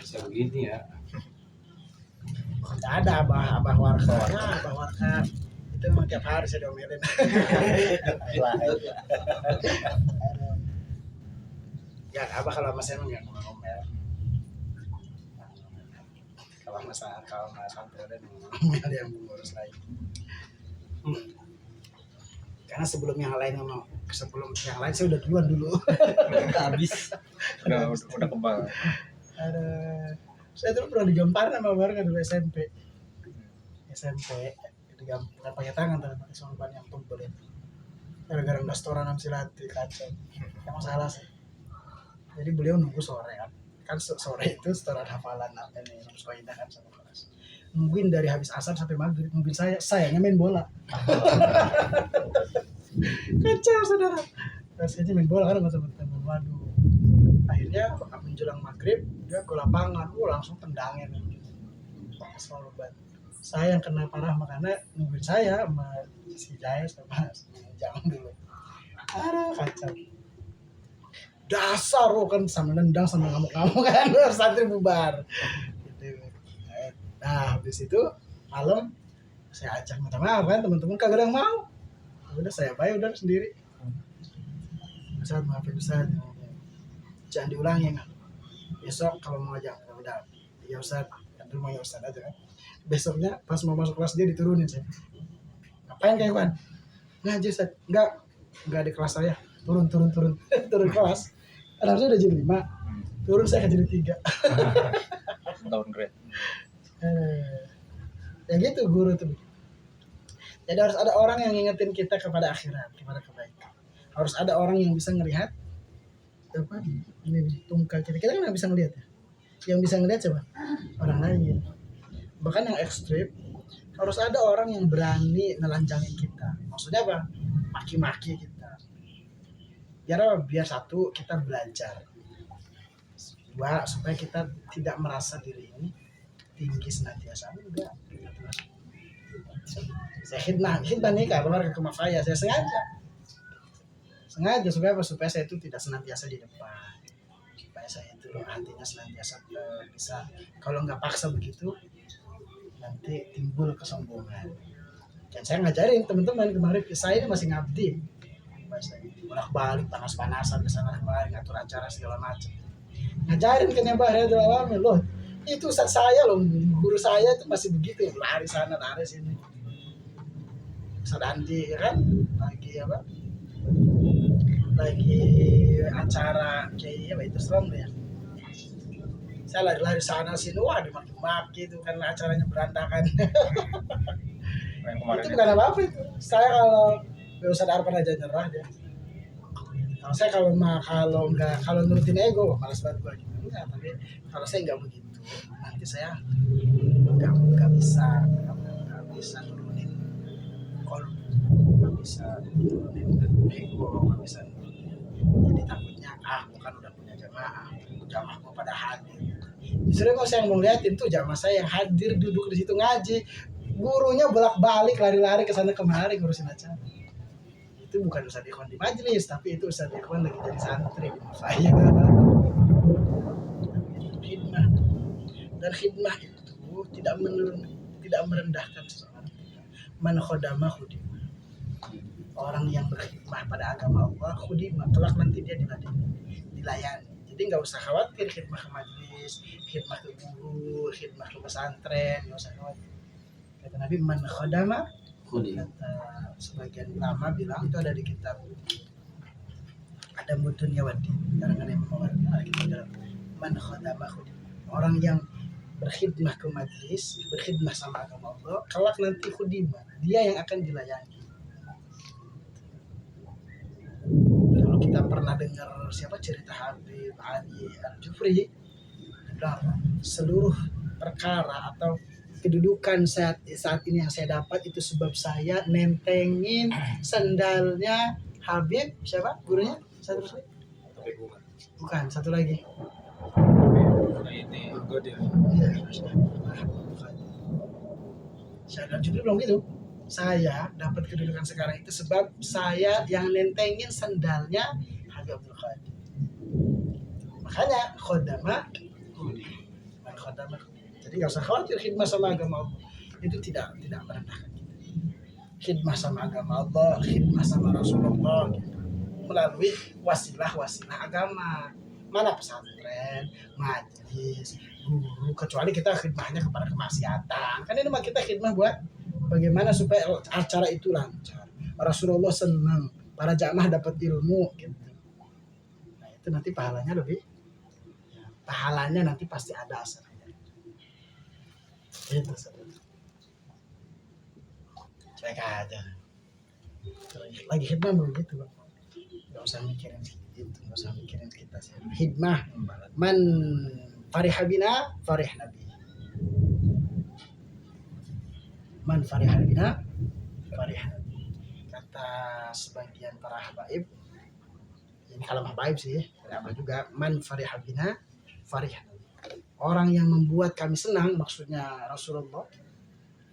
Bisa begini ya. Nggak ada Abah Warkar itu memang tiap hari saya diomelin. Ya Abah kalau sama saya nggak ngomel. Kalau santai dan ngomel yang mengurus lain. Karena sebelum yang lain saya udah duluan dulu. Habis. Udah kebal. Saya dulu pernah digampar sama warga dulu SMP digampar pakai tangan pakai sorban yang tebel itu gara-gara nggak setoran silati kacau. Emang salah sih. Jadi beliau nunggu sore kan sore itu setoran hafalan apa nih Nuswaidah kan sama kelas, nungguin dari habis asar sampai maghrib, nungguin sayanya main bola. Kacau saudara, rasanya main bola kan sama teman-teman. Waduh, akhirnya menjelang maghrib dia ke lapangan, langsung tendangin pakai sorban. Saya yang kena parah makanya nungguin saya sama si Jaya sama Jang dulu. Aduh kacau. Dasar kan sama nendang sama ngamuk-ngamuk kan, santri bubar. Gitu. Nah habis itu malam saya ajak minta maaf kan, teman-teman kagak ada yang mau. Udah saya bayar udah sendiri. Ustaz maafin Ustaz, jangan diulangi kan. Besok kalau mau ajak udah ya Ustaz, kan rumahnya Ustaz aja kan. Besoknya pas mau masuk kelas dia diturunin saya. Ngapain kayak Wan? Ngaji Ustaz. Enggak, nggak di kelas saya, turun turun kelas. Harusnya udah jadi 5, turun saya ke jadi 3. Downgrade. Ya gitu guru tuh. Jadi harus ada orang yang ngingetin kita kepada akhirat, kepada kebaikan. Harus ada orang yang bisa ngelihat apa ini nih, tungkal kita. Kita kan nggak bisa ngelihat ya. Yang bisa ngelihat siapa? Orang lain. Bahkan yang ekstrim harus ada orang yang berani nelanjangin kita. Maksudnya apa? Maki-maki kita. Biar apa? Biar satu kita belajar. 2 supaya kita tidak merasa diri ini tinggi senantiasa. Enggak. Saya khidmah nih keluar ke Mafaya. Saya sengaja supaya apa? Supaya saya itu tidak senantiasa di depan, supaya saya itu hatinya senantiasa bisa, kalau nggak paksa begitu nanti timbul kesombongan. Dan saya ngajarin teman-teman kemarin, saya ini masih ngabdi, bolak-balik panas-panasan ke sana kemari, ngatur acara segala macam, ngajarin ke Bahra Dalawamin loh. Itu Ustaz saya loh, guru saya itu masih begitu, lari sana lari sini. Ustaz Andi ya kan lagi acara kayak itu serem ya. Saya lari-lari sana sini, wah dimaki-maki itu karena acaranya berantakan. Itu bukan apa-apa itu. Saya kalau Ustaz Arfan aja nyerah dia. Kalau saya kalau nurutin ego, malas banget gue gitu. Enggak, tapi kalau saya nggak begitu, nanti saya nggak bisa nurunin kolom, nggak bisa nurunin ego, nggak bisa. Jadi takutnya bukan udah punya jamaah gue pada hadir. Justru kalau saya mau liatin tuh jamaah saya yang hadir duduk di situ ngaji, gurunya bolak-balik lari-lari ke sana kemari ngurusin acara. Itu bukan Ustaz Ikhwan di majelis, tapi itu Ustaz Ikhwan lagi jadi santri di saya. Khidmah. Dan khidmah itu tidak merendahkan seseorang. Man khodama khudimah. Orang yang berkhidmah pada agama Allah khudimah, kelak nanti dia dilayani. Jadi nggak usah khawatir khidmah ke majelis, khidmah ke guru, khidmah ke pesantren, nggak usah khawatir. Kata Nabi, man khodama khudimah. Sebagian ulama bilang itu ada di kitab ada Mudunya Wadi, karangan Imam Mawardi, ada kitab man khodama khudimah. Orang yang berkhidmah ke majelis, berkhidmah sama agama Allah, kelak nanti khudimah, dia yang akan dilayani. Kalau kita pernah dengar cerita Habib Ali Al-Jufri, seluruh perkara atau kedudukan saat ini yang saya dapat itu sebab saya nentengin sandalnya Habib siapa gurunya? Bukan, satu lagi. Saya Al-Jufri belum gitu. Saya dapat kedudukan sekarang itu sebab saya yang nentengin sandalnya Habib Abdul Qadir. Makanya khodama. Jadi nggak usah khawatir khidmah sama agama Allah. Itu tidak merendahkan kita. Khidmah sama agama Allah, khidmah sama Rasulullah gitu. Melalui wasilah agama. Mana pesantren, majelis, guru, kecuali kita khidmahnya kepada kemaksiatan. Kan ini mah kita khidmah buat bagaimana supaya acara itu lancar, Rasulullah senang, para jamaah dapat ilmu gitu. Nah itu nanti pahalanya nanti pasti ada asalnya. Itu saudara. Cuek aja. Lagi khidmah begitu bang. Gak usah mikirin itu, gak usah mikirin kita sih. Khidmah, man farihabina farih nabi. Man farihana farih. Kata sebagian para habaib, ini kalau habaib sih, apa juga man farihana farih. Orang yang membuat kami senang, maksudnya Rasulullah,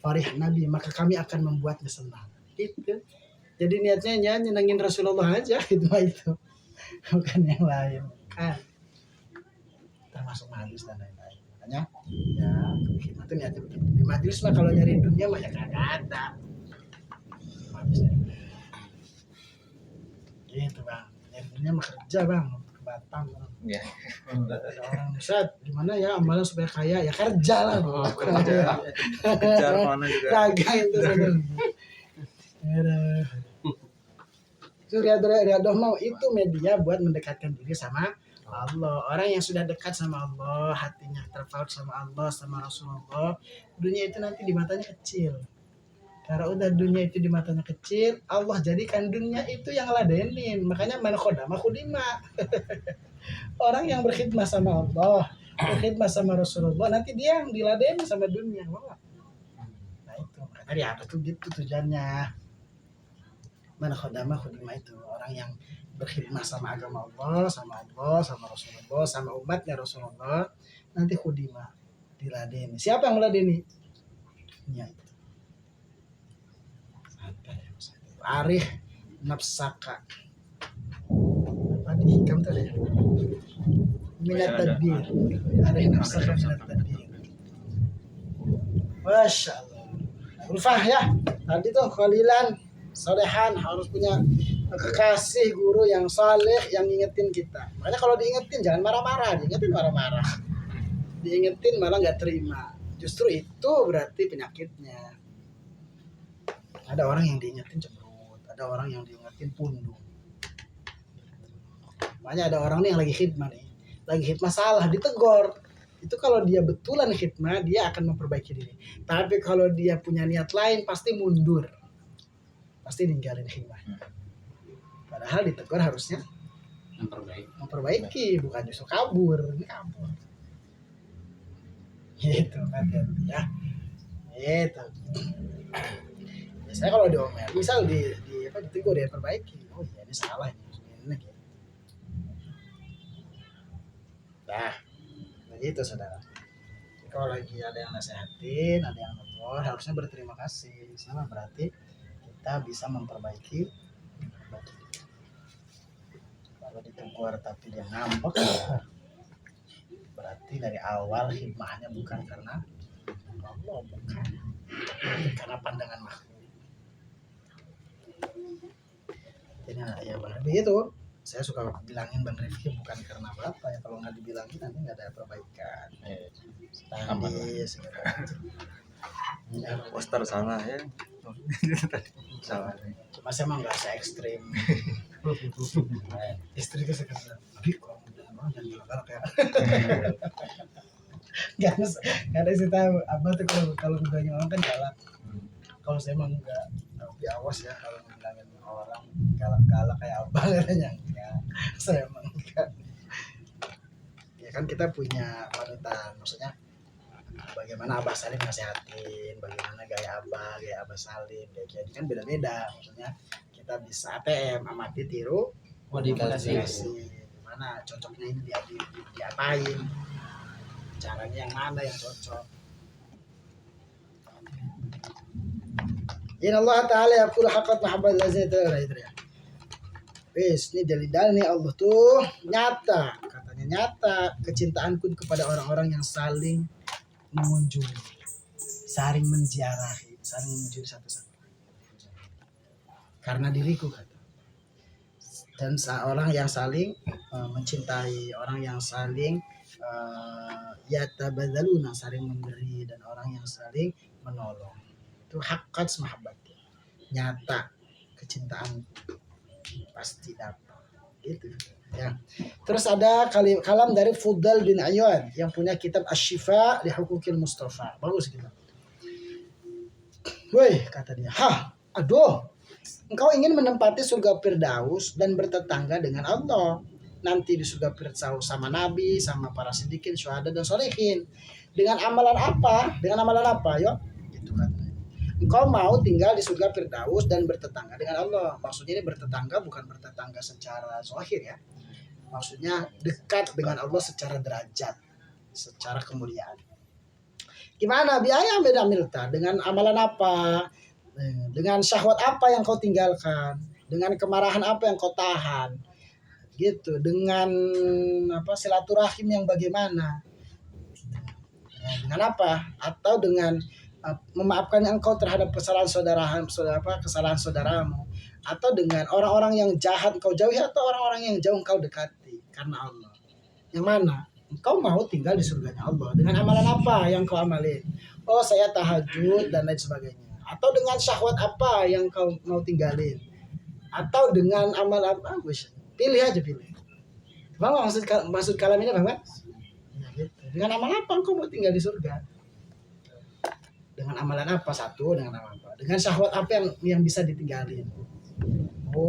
farih Nabi, maka kami akan membuatnya senang. Itu. Jadi niatnya nyenengin Rasulullah aja, itu bukan yang lain. Kan termasuk majelis dan lain-lain. Makanya ya khidmat itu niatnya begitu. Di majelis mah kalau nyari dunia mah ya kagak ada. Gitu bang, nyari dunia mah kerja bang, ke Batam bang. Iya. Ada orang Ustaz, gimana ya amalan supaya kaya, ya kerja lah. Kejar mana juga. Kagak itu. Itu riadoh mau itu media buat mendekatkan diri sama Allah. Orang yang sudah dekat sama Allah, hatinya terpaut sama Allah, sama Rasulullah, dunia itu nanti di matanya kecil. Karena udah dunia itu di matanya kecil, Allah jadikan dunia itu yang ladenin. Makanya man khodama khudima. Orang yang berkhidmat sama Allah, berkhidmat sama Rasulullah, nanti dia yang diladenin sama dunia. Nah itu, makanya dia apa tuh gitu tujuannya. Man khodama khudima itu orang yang berkhidmat sama agama Allah, sama Rasulullah, sama umatnya Rasulullah, nanti khudima diladeni. Siapa yang meladeni? Ya itu. Arih nafsaka. Apa di hikam tuh ya? Minat tadbir. Arih nafsaka minat tadbir. Masya Allah. Ulfah ya. Tadi tuh khalilan, solehan, harus punya kekasih guru yang saleh yang ngingetin kita. Makanya kalau diingetin jangan marah-marah, diingetin marah-marah. Diingetin malah nggak terima. Justru itu berarti penyakitnya. Ada orang yang diingetin cemberut, ada orang yang diingetin pundung. Makanya ada orang nih yang lagi khidmah nih, lagi khidmah salah, ditegor. Itu kalau dia betulan khidmah, dia akan memperbaiki diri. Tapi kalau dia punya niat lain, pasti mundur. Pasti ninggalin khidmahnya. Padahal ditegur harusnya memperbaiki, bukan justru kabur. Ini kabur. Gitu kan ya. Gitu. Biasanya kalau diomel, misal ditegur dia perbaiki. Oh iya ini salah ini. Nah, begitu saudara. Jadi, kalau lagi ada yang nasehatin, ada yang negur, harusnya berterima kasih. Sama berarti kita bisa memperbaiki. Kalau ditegur tapi dia ngambek, berarti dari awal hikmahnya bukan karena Allah, bukan karena pandangan makhluk. Jadi ya begitu. Saya suka bilangin Bang Rifki bukan karena apa ya, kalau nggak dibilangin nanti nggak ada perbaikan. Tandis, ya, poster sana ya. Salah. Cuma saya emang nggak se-ekstrim. Istriku sekarang, tapi kalau jangan galak ya. Nggak ada sih tahu. Abah tuh kalau bilangin orang kan galak. Kalau saya emang nggak, tapi awas ya kalau bilangin orang galak-galak kayak Abah katanya. Saya emang enggak. Ya kan kita punya panutan, maksudnya bagaimana Abah Salim nasihatin, bagaimana gaya Abah Salim, kayak gitu kan beda-beda. Maksudnya kita bisa ATM, amati, tiru, modifikasi. Gimana cocoknya ini diapain, caranya yang mana yang cocok. Inna Allah Ta'ala yaqul haqqat mahabbat lazina itu ya. Wis, ini dalil nih Allah tuh nyata, katanya nyata kecintaanku kepada orang-orang yang saling mengunjungi, saling menziarahi, saling mengunjungi satu-satu. Karena diriku kata. Dan orang yang saling mencintai, orang yang saling yatabadzaluna, saling memberi, dan orang yang saling menolong. Itu haqqat mahabbat. Nyata kecintaan pasti dapat gitu ya. Terus ada kalam dari Fuddal bin Ayyan yang punya kitab Asy-Syifa li Huquqil Mustafa. Bagus gitu. Woi, kata dia, aduh, engkau ingin menempati surga Firdaus dan bertetangga dengan Allah. Nanti di surga Firdaus sama Nabi, sama para siddiqin, syuhada dan sholihin. Dengan amalan apa? Yo, gitu kan. Engkau mau tinggal di surga Firdaus dan bertetangga dengan Allah. Maksudnya ini bertetangga bukan bertetangga secara zahir ya. Maksudnya dekat dengan Allah secara derajat, secara kemuliaan. Gimana? Biaya beda milta. Dengan amalan apa? Dengan syahwat apa yang kau tinggalkan? Dengan kemarahan apa yang kau tahan? Gitu. Dengan silaturahim yang bagaimana? Dengan apa? Atau dengan memaafkan engkau terhadap kesalahan kesalahan saudaramu, atau dengan orang-orang yang jahat engkau jauhi, atau orang-orang yang jauh engkau dekati karena Allah. Yang mana? Engkau mau tinggal di surganya Allah dengan amalan apa yang kau amalin? Oh, saya tahajud dan lain sebagainya. Atau dengan syahwat apa yang kau mau tinggalin? Atau dengan amal apa? Pilih aja pilih. Bang, maksud kalam ini bang? Ya, gitu. Dengan amal apa engkau mau tinggal di surga? Dengan amalan apa? Satu, dengan amal apa? Dengan syahwat apa yang bisa ditinggalin?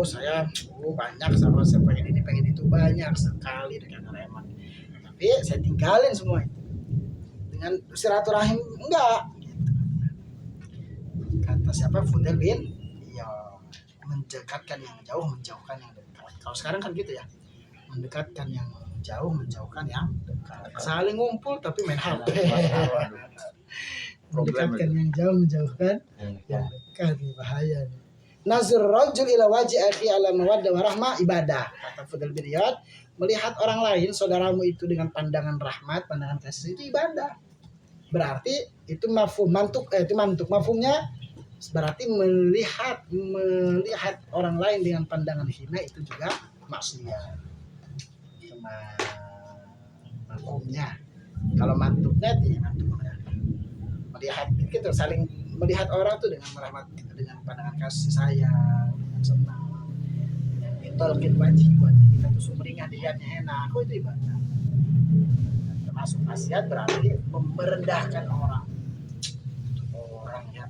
Saya banyak sama saya pengen ini pengen itu banyak sekali dengan reman. Tapi saya tinggalin semua itu. Dengan silaturahim enggak. Kata siapa? Fudel bin ya mendekatkan yang jauh, menjauhkan yang dekat. Kalau sekarang kan gitu ya, mendekatkan yang jauh, menjauhkan yang dekat. Saling ngumpul tapi main HP. Mendekatkan yang jauh, menjauhkan yang dekat. Ini bahaya nih. Nazur rajul ila wajhi akhi ala mawaddah wa rahmah ibadah. Kata Fudel bin Iyad, melihat orang lain saudaramu itu dengan pandangan rahmat, pandangan kasih itu ibadah. Berarti itu mafhum itu mantuk. Mafhumnya berarti melihat orang lain dengan pandangan hina itu juga maksiat. Cuma mafhumnya. Kalau mantuknya melihat gitu, saling melihat orang tuh dengan merahmat, dengan pandangan kasih sayang, dengan senang, yang ditolkin wajib kita tuh sumringah dilihatnya enak, itu ibadah. Termasuk maksiat berarti merendahkan orang ya.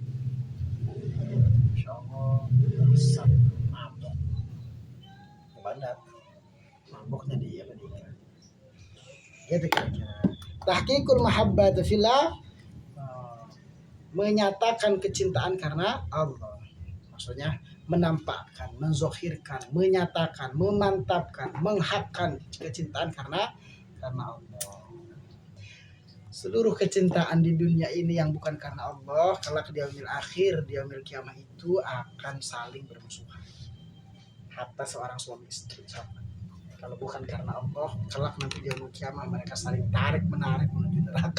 Insya Allah bisa mabuk, bandar, mabuknya dia berdikat. Gitu kira-kira. Tahqiqul mahabbah fillah, menyatakan kecintaan karena Allah. Maksudnya menampakkan, menzohirkan, menyatakan, memantapkan, menghakkan kecintaan karena Allah. Seluruh kecintaan di dunia ini yang bukan karena Allah, kelak di yaumil akhir, di yaumil kiamah itu akan saling bermusuhan. Hatta seorang suami istri sama. Kalau bukan karena Allah, kelak nanti di yaumil kiamah mereka saling tarik menarik menuju neraka.